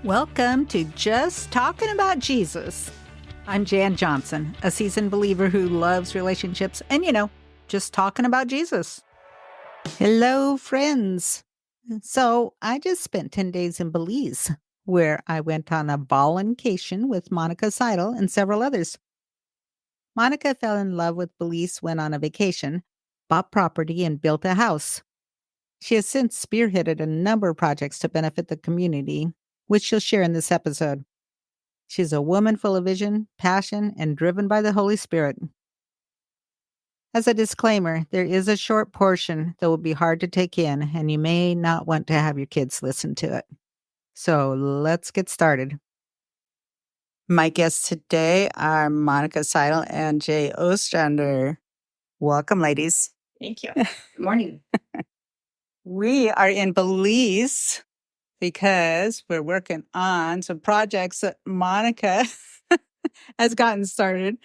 Welcome to Just Talking About Jesus. I'm Jan Johnson, a seasoned believer who loves relationships and, just talking about Jesus. Hello, friends. So I just spent 10 days in Belize, where I went on a voluncation with Monica Seidel and several others. Monica fell in love with Belize, went on a vacation, bought property, and built a house. She has since spearheaded a number of projects to benefit the community, which she'll share in this episode. She's a woman full of vision, passion, and driven by the Holy Spirit. As a disclaimer, there is a short portion that will be hard to take in, and you may not want to have your kids listen to it. So let's get started. My guests today are Monica Seidel and Jay Ostrander. Welcome, ladies. Thank you. Good morning. We are in Belize because we're working on some projects that Monica has gotten started.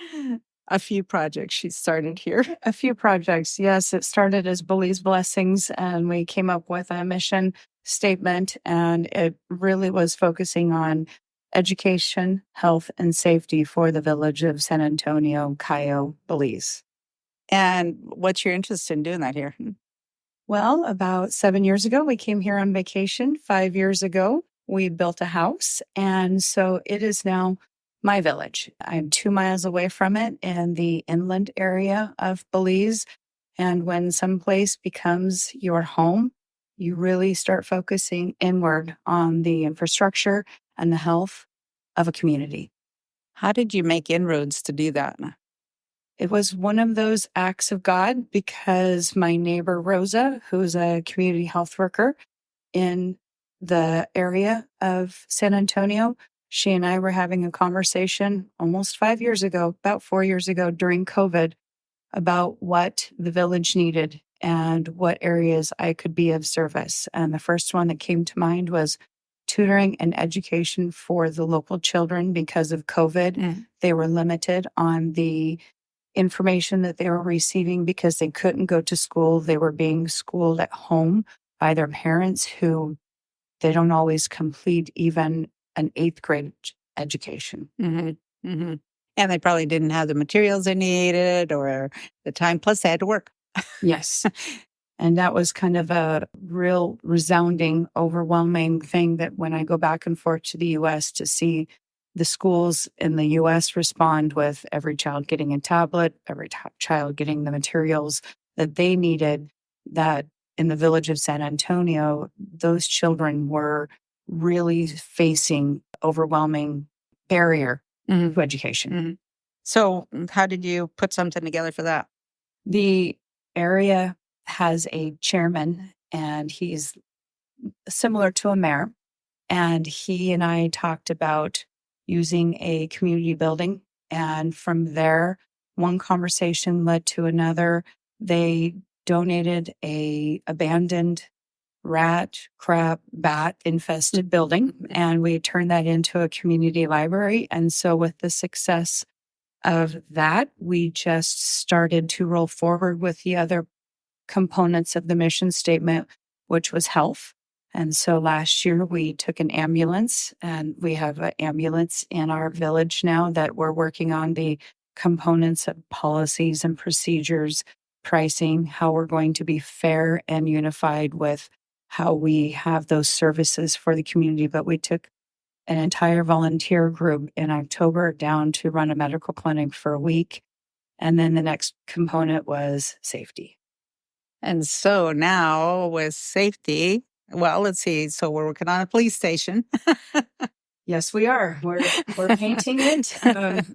A few projects she started here. A few projects, yes. It started as Belize Blessings, and we came up with a mission statement, and it really was focusing on education, health, and safety for the village of San Antonio, Cayo, Belize. And what's your interest in doing that here? Well, about 7 years ago, we came here on vacation. 5 years ago, we built a house. And so it is now my village. I'm 2 miles away from it in the inland area of Belize. And when someplace becomes your home, you really start focusing inward on the infrastructure and the health of a community. How did you make inroads to do that? It was one of those acts of God because my neighbor, Rosa, who's a community health worker in the area of San Antonio, she and I were having a conversation almost 5 years ago, about 4 years ago during COVID, about what the village needed and what areas I could be of service. And the first one that came to mind was tutoring and education for the local children because of COVID. They were limited on the information that they were receiving because they couldn't go to school. They were being schooled at home by their parents who they don't always complete even an 8th grade education. Mm-hmm. Mm-hmm. And they probably didn't have the materials they needed or the time, plus they had to work. Yes. And that was kind of a real resounding, overwhelming thing that when I go back and forth to the U.S. to see the schools in the U.S. respond with every child getting a tablet, every child getting the materials that they needed, that in the village of San Antonio, those children were really facing overwhelming barrier to education. Mm-hmm. So how did you put something together for that? The area has a chairman, and he's similar to a mayor. And he and I talked about using a community building. And from there, one conversation led to another. They donated a abandoned rat, crab, bat infested building, and we turned that into a community library. And so with the success of that, we just started to roll forward with the other components of the mission statement, which was health. And so last year we took an ambulance, and we have an ambulance in our village now that we're working on the components of policies and procedures, pricing, how we're going to be fair and unified with how we have those services for the community. But we took an entire volunteer group in October down to run a medical clinic for a week. And then the next component was safety. And so now with safety, well, let's see. So we're working on a police station. Yes, we are. We're painting it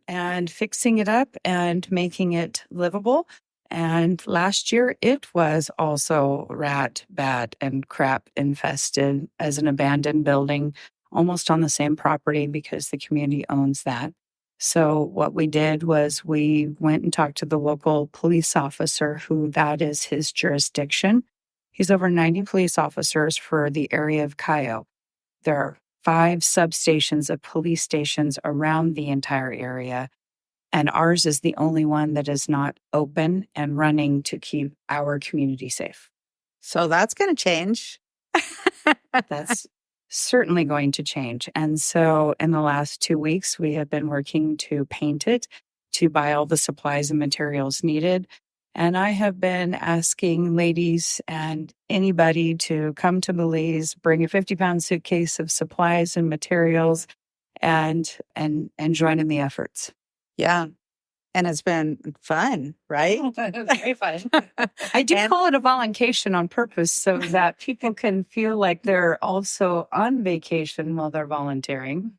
and fixing it up and making it livable. And last year, it was also rat, bat, and crap infested as an abandoned building, almost on the same property because the community owns that. So what we did was we went and talked to the local police officer, who that is his jurisdiction. He's over 90 police officers for the area of Cayo. There are 5 substations of police stations around the entire area. And ours is the only one that is not open and running to keep our community safe. So that's going to change. That's certainly going to change. And so in the last 2 weeks, we have been working to paint it, to buy all the supplies and materials needed. And I have been asking ladies and anybody to come to Belize, bring a 50-pound suitcase of supplies and materials, and join in the efforts. Yeah. And it's been fun, right? Very fun. I do call it a voluncation on purpose so that people can feel like they're also on vacation while they're volunteering.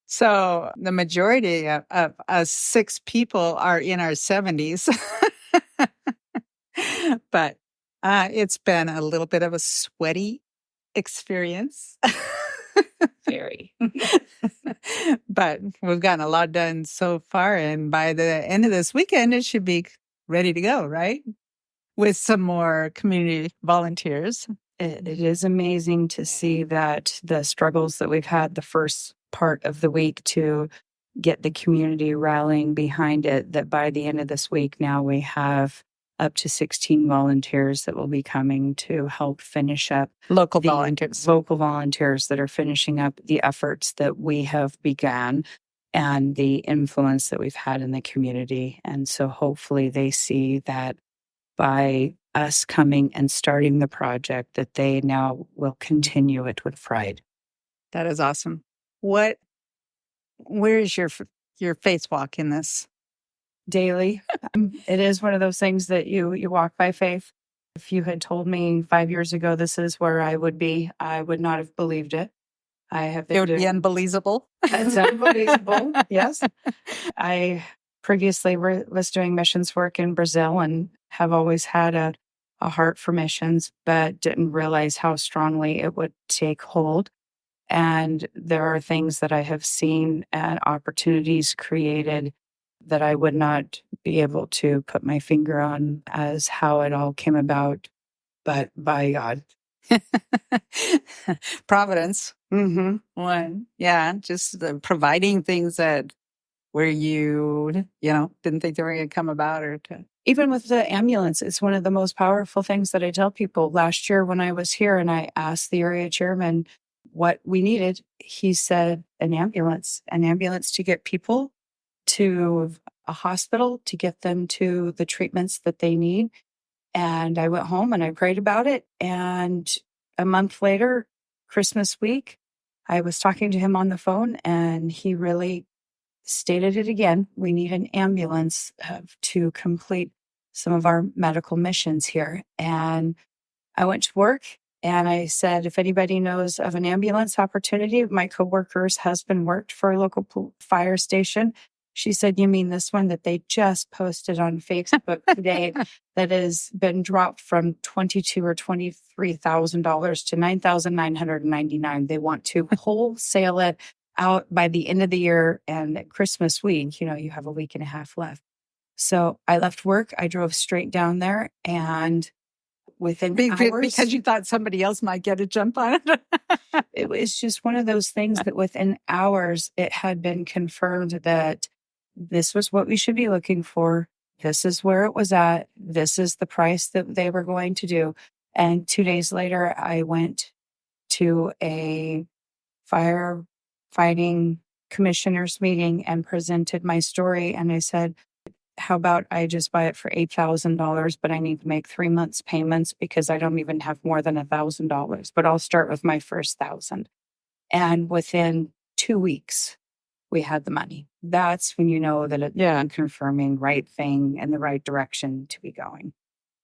So the majority of us 6 people are in our 70s. But it's been a little bit of a sweaty experience. Very. But we've gotten a lot done so far. And by the end of this weekend, it should be ready to go, right? With some more community volunteers. It is amazing to see that the struggles that we've had the first part of the week to get the community rallying behind it, that by the end of this week now we have up to 16 volunteers that will be coming to help finish up. Local volunteers that are finishing up the efforts that we have began and the influence that we've had in the community. And so hopefully they see that by us coming and starting the project, that they now will continue it with pride. That is awesome. Where is your faith walk in this? Daily. It is one of those things that you walk by faith. If you had told me 5 years ago this is where I would be, I would not have believed it. It would be unbelievable. It's unbelievable. Yes. I previously was doing missions work in Brazil and have always had a heart for missions, but didn't realize how strongly it would take hold. And there are things that I have seen and opportunities created that I would not be able to put my finger on as how it all came about, but by God. Providence. Mm-hmm. One. Yeah. Just providing things that where you didn't think they were going to come about Even with the ambulance, it's one of the most powerful things that I tell people. Last year when I was here and I asked the area chairman what we needed, he said an ambulance to get people to a hospital, to get them to the treatments that they need. And I went home and I prayed about it. And a month later, Christmas week, I was talking to him on the phone and he really stated it again. We need an ambulance to complete some of our medical missions here. And I went to work and I said, if anybody knows of an ambulance opportunity, my coworker's husband worked for a local fire station. She said, you mean this one that they just posted on Facebook today that has been dropped from $22,000 or $23,000 to $9,999. They want to wholesale it out by the end of the year, and at Christmas week, you have a week and a half left. So I left work. I drove straight down there, and within hours, because you thought somebody else might get a jump on it. It was just one of those things that within hours, it had been confirmed that this was what we should be looking for. This is where it was at. This is the price that they were going to do. And 2 days later, I went to a firefighting commissioners meeting and presented my story. And I said, how about I just buy it for $8,000, but I need to make 3 months payments because I don't even have more than $1,000, but I'll start with my first 1,000. And within 2 weeks, we had the money. That's when you know that it's confirming right thing in the right direction to be going.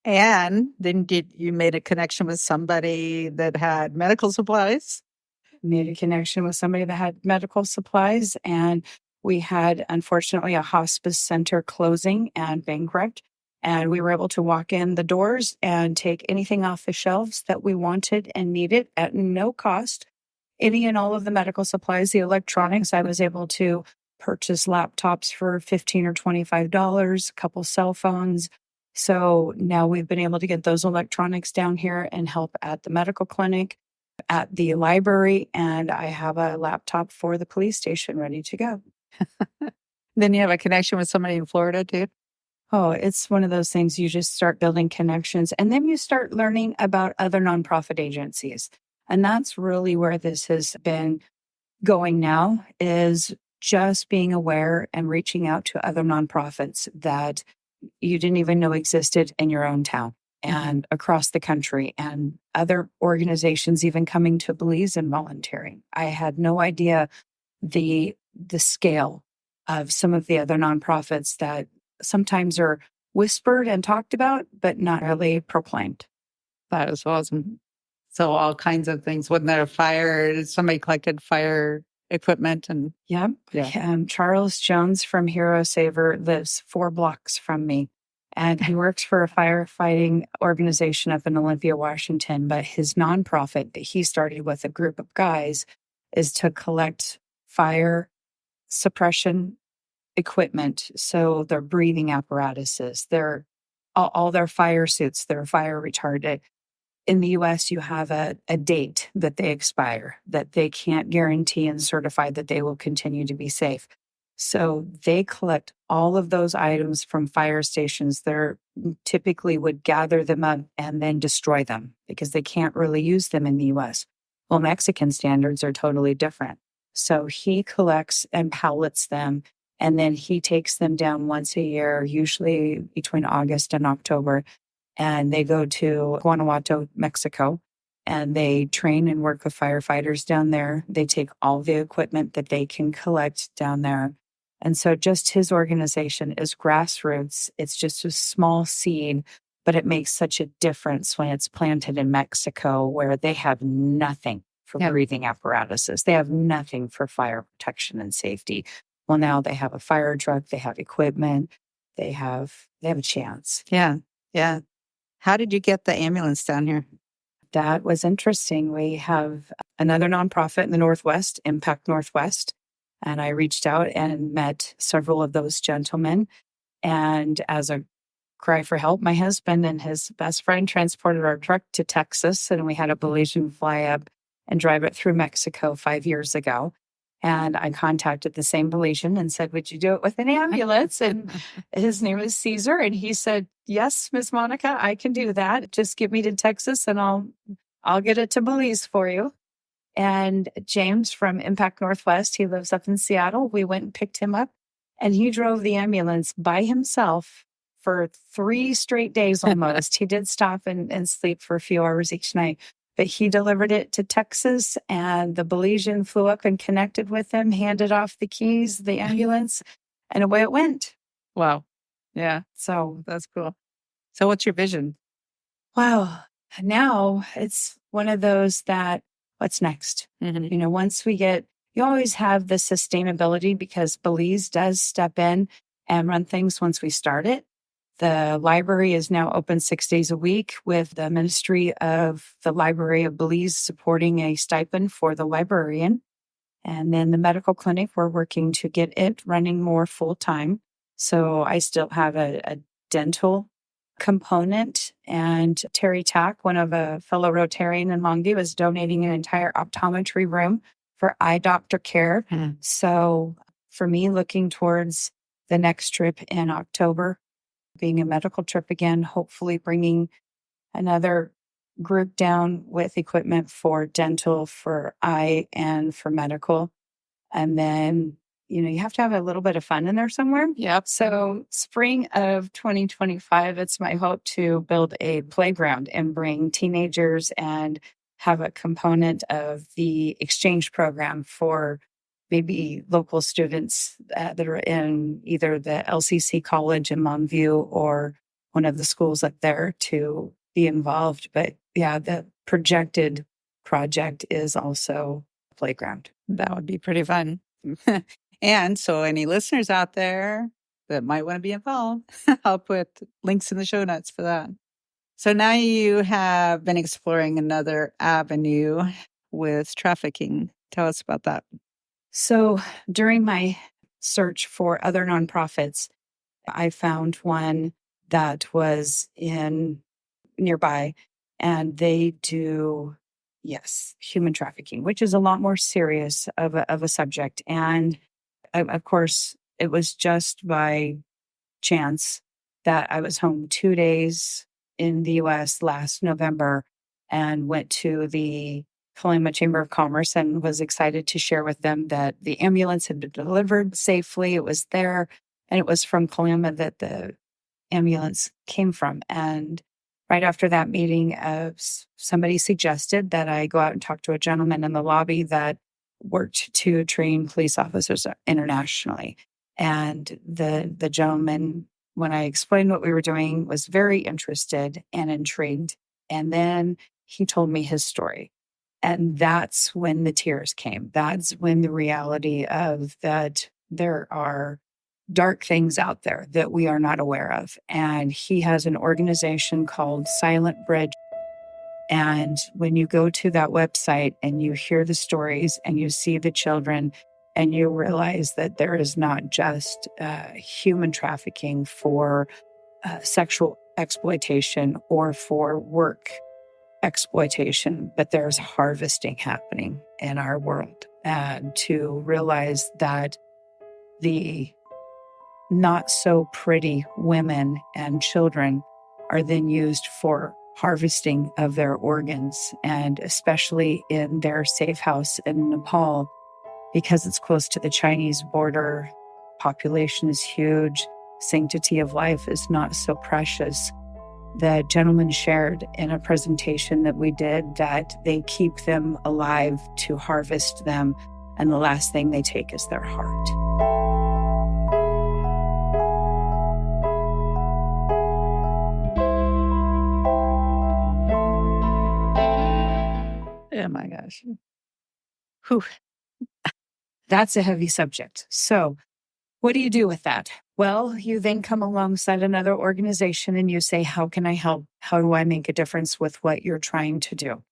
And then you made a connection with somebody that had medical supplies? Made a connection with somebody that had medical supplies. And we had, unfortunately, a hospice center closing and bankrupt. And we were able to walk in the doors and take anything off the shelves that we wanted and needed at no cost. Any and all of the medical supplies, the electronics, I was able to purchase laptops for $15 or $25, a couple cell phones. So now we've been able to get those electronics down here and help at the medical clinic, at the library, and I have a laptop for the police station ready to go. Then you have a connection with somebody in Florida too? Oh, it's one of those things you just start building connections, and then you start learning about other nonprofit agencies. And that's really where this has been going now, is just being aware and reaching out to other nonprofits that you didn't even know existed in your own town and across the country, and other organizations even coming to Belize and volunteering. I had no idea the scale of some of the other nonprofits that sometimes are whispered and talked about, but not really proclaimed. That is awesome. So all kinds of things. Wasn't there a fire? Somebody collected fire equipment and Yep. yeah. Charles Jones from Hero Saver lives 4 blocks from me. And he works for a firefighting organization up in Olympia, Washington. But his nonprofit that he started with a group of guys is to collect fire suppression equipment. So their breathing apparatuses, their all their fire suits, they're fire retardant. In the US, you have a date that they expire, that they can't guarantee and certify that they will continue to be safe. So they collect all of those items from fire stations. They typically would gather them up and then destroy them because they can't really use them in the US. Well, Mexican standards are totally different. So he collects and pallets them, and then he takes them down once a year, usually between August and October, and they go to Guanajuato, Mexico, and they train and work with firefighters down there. They take all the equipment that they can collect down there. And so just his organization is grassroots. It's just a small seed, but it makes such a difference when it's planted in Mexico, where they have nothing for breathing apparatuses. They have nothing for fire protection and safety. Well, now they have a fire truck, they have equipment, they have a chance. Yeah. Yeah. How did you get the ambulance down here? That was interesting. We have another nonprofit in the Northwest, Impact Northwest, and I reached out and met several of those gentlemen. And as a cry for help, my husband and his best friend transported our truck to Texas, and we had a Belizean fly up and drive it through Mexico 5 years ago. And I contacted the same Belizean and said, would you do it with an ambulance? And his name is Caesar. And he said, yes, Miss Monica, I can do that. Just get me to Texas and I'll get it to Belize for you. And James from Impact Northwest, he lives up in Seattle. We went and picked him up, and he drove the ambulance by himself for 3 straight days almost. He did stop and sleep for a few hours each night. But he delivered it to Texas, and the Belizean flew up and connected with him, handed off the keys, the ambulance, and away it went. Wow. Yeah. So that's cool. So what's your vision? Wow. Now it's one of those that, what's next? Once we get, you always have the sustainability because Belize does step in and run things once we start it. The library is now open 6 days a week, with the Ministry of the Library of Belize supporting a stipend for the librarian. And then the medical clinic, we're working to get it running more full time. So I still have a dental component. And Terry Tack, one of a fellow Rotarian in Longview, is donating an entire optometry room for eye doctor care. So for me, looking towards the next trip in October, being a medical trip again, hopefully bringing another group down with equipment for dental, for eye, and for medical. And then, you have to have a little bit of fun in there somewhere. Yep. So spring of 2025, it's my hope to build a playground and bring teenagers and have a component of the exchange program for maybe local students that are in either the LCC college in Longview or one of the schools up there to be involved. But yeah, the projected project is also a playground. That would be pretty fun. And so any listeners out there that might want to be involved, I'll put links in the show notes for that. So now you have been exploring another avenue with trafficking. Tell us about that. So during my search for other nonprofits, I found one that was in nearby, and they do, human trafficking, which is a lot more serious of a subject. And of course, it was just by chance that I was home 2 days in the US last November and went to the Kalama Chamber of Commerce and was excited to share with them that the ambulance had been delivered safely. It was there, and it was from Kalama that the ambulance came from. And right after that meeting, somebody suggested that I go out and talk to a gentleman in the lobby that worked to train police officers internationally. And the gentleman, when I explained what we were doing, was very interested and intrigued. And then he told me his story. And that's when the tears came. That's when the reality of that there are dark things out there that we are not aware of. And he has an organization called Silent Bridge. And when you go to that website and you hear the stories and you see the children and you realize that there is not just human trafficking for sexual exploitation or for work exploitation, but there's harvesting happening in our world. And to realize that the not so pretty women and children are then used for harvesting of their organs, and especially in their safe house in Nepal, because it's close to the Chinese border, population is huge, sanctity of life is not so precious. The gentleman shared in a presentation that we did that they keep them alive to harvest them, and the last thing they take is their heart. Oh my gosh. Whew. That's a heavy subject. So what do you do with that? Well, you then come alongside another organization and you say, how can I help? How do I make a difference with what you're trying to do?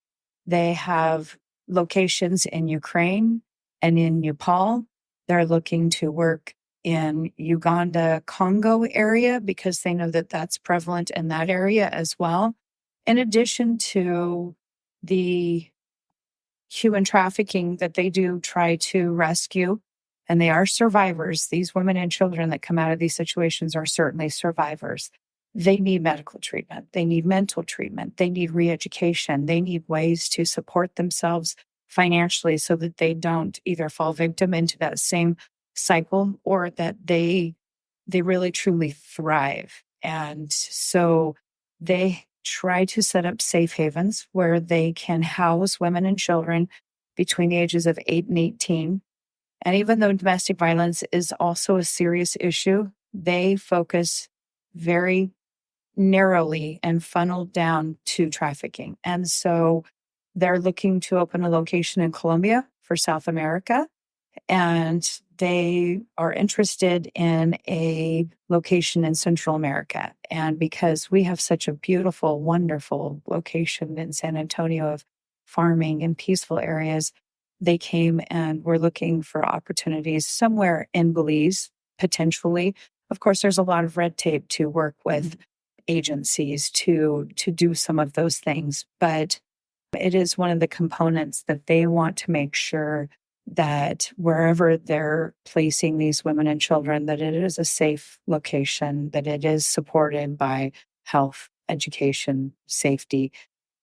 They have locations in Ukraine and in Nepal. They're looking to work in Uganda, Congo area because they know that that's prevalent in that area as well. In addition to the human trafficking that they do try to rescue, and they are survivors. These women and children that come out of these situations are certainly survivors. They need medical treatment. They need mental treatment. They need re-education. They need ways to support themselves financially so that they don't either fall victim into that same cycle or that they really truly thrive. And so they try to set up safe havens where they can house women and children between the ages of 8 and 18. And even though domestic violence is also a serious issue, they focus very narrowly and funneled down to trafficking. And so they're looking to open a location in Colombia for South America. And they are interested in a location in Central America. And because we have such a beautiful, wonderful location in San Antonio of farming and peaceful areas, they came and were looking for opportunities somewhere in Belize, potentially. Of course, there's a lot of red tape to work with agencies to do some of those things, but it is one of the components that they want to make sure that wherever they're placing these women and children, that it is a safe location, that it is supported by health, education, safety.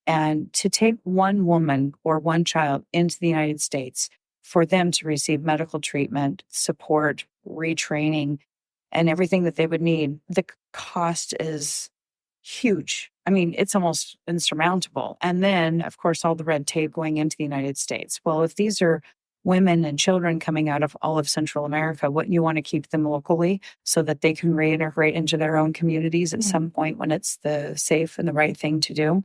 And to take one woman or one child into the United States for them to receive medical treatment, support, retraining, and everything that they would need, the cost is huge. I mean, it's almost insurmountable. And then, of course, all the red tape going into the United States. Well, if these are women and children coming out of all of Central America, wouldn't you want to keep them locally so that they can reintegrate into their own communities at some point when it's the safe and the right thing to do?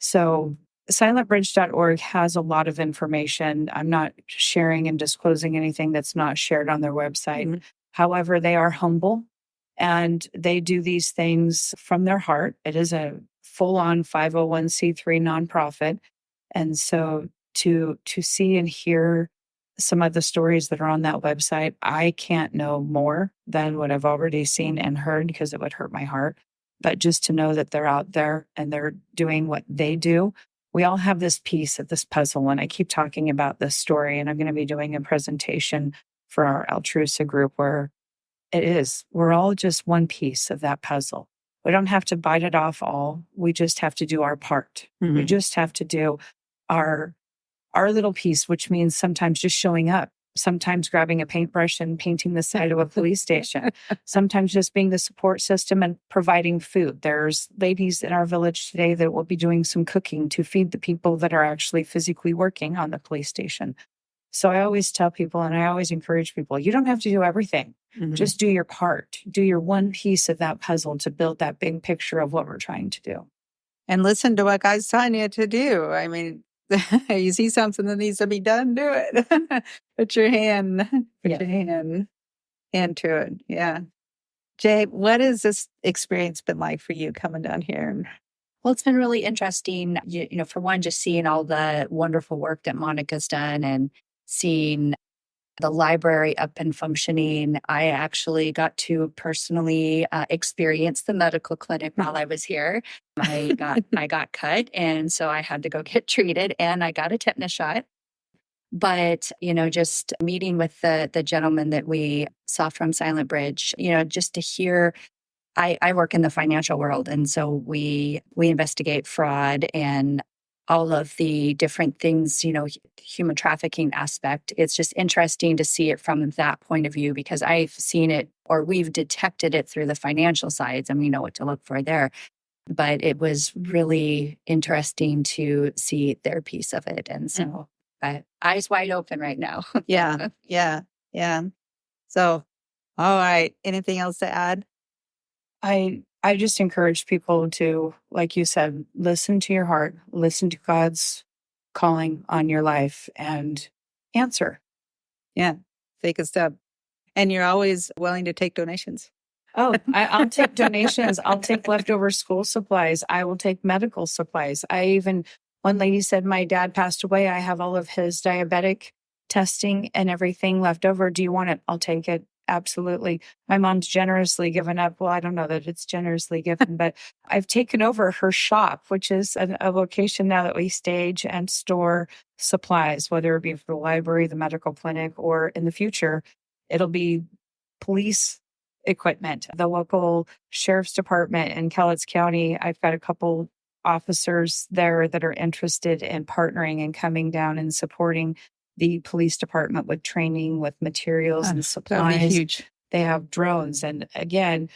So silentbridge.org has a lot of information. I'm not sharing and disclosing anything that's not shared on their website. Mm-hmm. However, they are humble and they do these things from their heart. It is a full-on 501c3 nonprofit. And so to see and hear some of the stories that are on that website, I can't know more than what I've already seen and heard because it would hurt my heart. But just to know that they're out there and they're doing what they do. We all have this piece of this puzzle. And I keep talking about this story, and I'm going to be doing a presentation for our Altrusa group where we're all just one piece of that puzzle. We don't have to bite it off all. We just have to do our part. Mm-hmm. We just have to do our our little piece, which means sometimes just showing up, sometimes grabbing a paintbrush and painting the side of a police station, sometimes just being the support system and providing food. There's ladies in our village today that will be doing some cooking to feed the people that are actually physically working on the police station. So I always tell people, and I always encourage people, you don't have to do everything. Mhm. Just do your part. Do your one piece of that puzzle to build that big picture of what we're trying to do. And listen to what God's telling you to do. I mean, you see something that needs to be done, do it. Put your hand to it. Yeah. Jay, what has this experience been like for you coming down here? Well, it's been really interesting, for one, just seeing all the wonderful work that Monica's done and seeing the library up and functioning. I actually got to personally experience the medical clinic while I was here. I got cut, and so I had to go get treated, and I got a tetanus shot. But, just meeting with the gentleman that we saw from Silent Bridge, just to hear, I work in the financial world. And so we investigate fraud and all of the different things, human trafficking aspect. It's just interesting to see it from that point of view, because I've seen it, or we've detected it through the financial sides, and we know what to look for there. But it was really interesting to see their piece of it. And so eyes wide open right now. Yeah. So, all right. Anything else to add? I just encourage people to, like you said, listen to your heart, listen to God's calling on your life, and answer. Yeah. Take a step. And you're always willing to take donations. Oh, I'll take donations. I'll take leftover school supplies. I will take medical supplies. One lady said, my dad passed away. I have all of his diabetic testing and everything left over. Do you want it? I'll take it. Absolutely. My mom's generously given up. Well, I don't know that it's generously given, but I've taken over her shop, which is a location now that we stage and store supplies, whether it be for the library, the medical clinic, or in the future, it'll be police equipment. The local sheriff's department in Cowlitz County, I've got a couple officers there that are interested in partnering and coming down and supporting the police department with training, with materials and supplies. That'd be huge. They have drones. And again,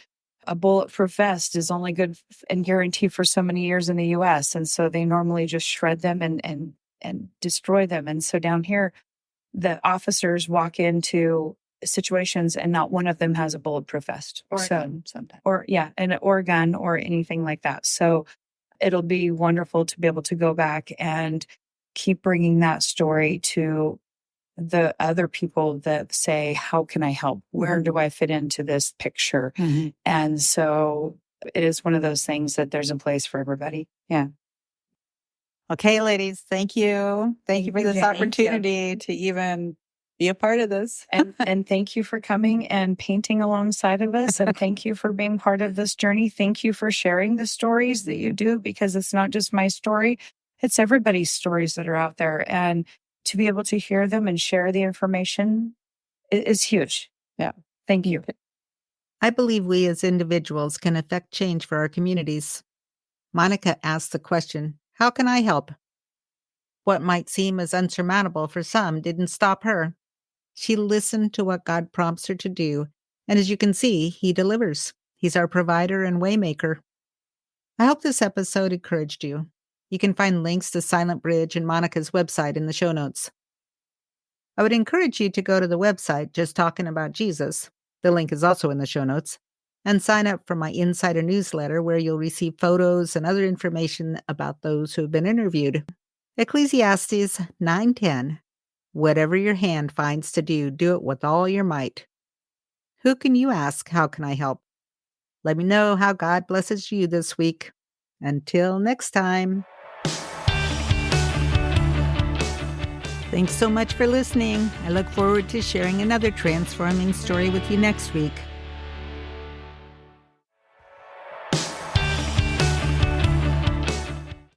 a bulletproof vest is only good and guaranteed for so many years in the US. And so they normally just shred them and destroy them. And so down here, the officers walk into situations and not one of them has a bulletproof vest. Or a gun sometimes. Or a gun or anything like that. So it'll be wonderful to be able to go back and keep bringing that story to the other people that say, how can I help? Where do I fit into this picture? Mm-hmm. And so it is one of those things that there's a place for everybody. Yeah. Okay, ladies, thank you. Thank you for this opportunity to even be a part of this. And thank you for coming and painting alongside of us. And thank you for being part of this journey. Thank you for sharing the stories that you do, because it's not just my story. It's everybody's stories that are out there. And to be able to hear them and share the information is huge. Yeah. Thank you. I believe we as individuals can affect change for our communities. Monica asked the question, how can I help? What might seem as unsurmountable for some didn't stop her. She listened to what God prompts her to do, and as you can see, He delivers. He's our provider and waymaker. I hope this episode encouraged you. You can find links to Silent Bridge and Monica's website in the show notes. I would encourage you to go to the website, Just Talking About Jesus. The link is also in the show notes. And sign up for my insider newsletter, where you'll receive photos and other information about those who have been interviewed. Ecclesiastes 9:10. Whatever your hand finds to do, do it with all your might. Who can you ask, how can I help? Let me know how God blesses you this week. Until next time. Thanks so much for listening. I look forward to sharing another transforming story with you next week.